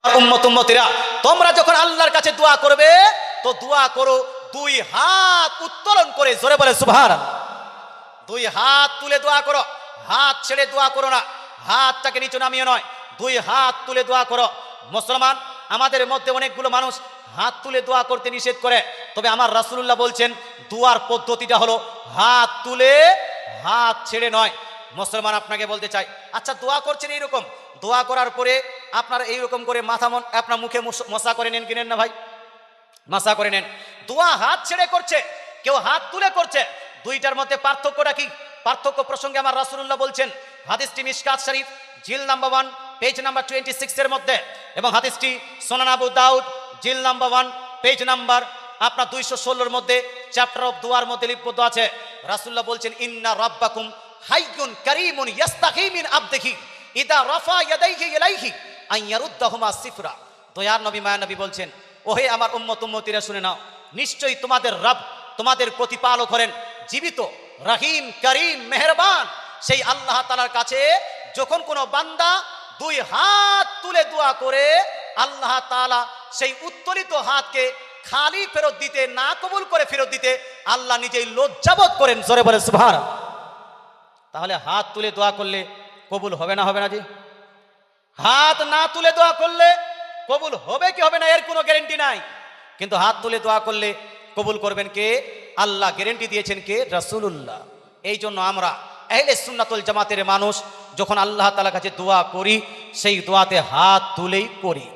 উম্মত উম্মতিরা, তোমরা যখন আল্লাহর কাছে দোয়া করবে তো দোয়া করো দুই হাত উত্তোলন করে, জোরে বলে সুবহানাল্লাহ। দুই হাত তুলে দোয়া করো, হাত ছেড়ে দোয়া করো না, হাতটাকে নিচে নামিয়ে নয়, দুই হাত তুলে দোয়া করো। মুসলমান, আমাদের মধ্যে অনেকগুলো মানুষ হাত তুলে দোয়া করতে নিষেধ করে, তবে আমার রাসূলুল্লাহ বলছেন দোয়ার পদ্ধতিটা হলো হাত তুলে হাত ছেড়ে নয়। মুসলমান, আপনাকে বলতে চাই, আচ্ছা দোয়া করছেন এইরকম, দোয়া করার পরে আপনার এইরকম করে মাথা আপনার মুখে মশা করে নেন, কিনেন না ভাই, মাসা করে নেন। দোয়া হাত ছেড়ে করছে, কেউ হাত তুলে করছে, দুইটার মধ্যে পার্থক্যটা কি? পার্থক্য প্রসঙ্গে আমার রাসূলুল্লাহ বলছেন, হাদিসটি মিশকাত শরীফ জিল নাম্বার 1 পেজ নাম্বার 26 এর মধ্যে, এবং হাদিসটি সুনান আবু দাউদ জিল নাম্বার 1 পেজ নাম্বার আপনার 216 এর মধ্যে চ্যাপ্টার অফ দোয়ার মধ্যে লিপিবদ্ধ আছে। রাসূলুল্লাহ বলছেন, ইন্না রাব্বাকুম হাইয়ুন কারীমুন ইস্তাহি মিন আবদিহি ইদা রাফা ইয়াদাইহি ইলাইহি আন ইয়ারুদ্দাহুমা সিফরা। দয়ার নবী, মায়া নবী বলছেন, ওহে আমার উম্মত উম্মতিরা শুনে নাও, নিশ্চয়ই তোমাদের রব, তোমাদের প্রতিপালক হলেন জীবিত, রহিম, করিম, মেহেরবান। সেই আল্লাহ তাআলার কাছে যখন কোনো বান্দা দুই হাত তুলে দোয়া করে, আল্লাহ তাআলা সেই উত্তোলিত হাতকে খালি ফেরত দিতে, না কবুল করে ফেরত দিতে আল্লাহ নিজেই লজ্জাবোধ করেন, জোরে বলে সুবহানাল্লাহ। তাহলে হাত তুলে দোয়া করলে কবুল হবে না, হবে না জি? হাত না তুলে দোয়া করলে কবুল হবে কি হবে না এর কোনো গ্যারান্টি নাই, কিন্তু হাত তুলে দোয়া করলে কবুল করবেন কে? আল্লাহ গ্যারান্টি দিয়েছেন কে? রাসূলুল্লাহ। এই জন্য আমরা আহলে সুন্নাতুল জামাতের মানুষ যখন আল্লাহ তাআলার কাছে দোয়া করি, সেই দোয়াতে হাত তুলেই করি।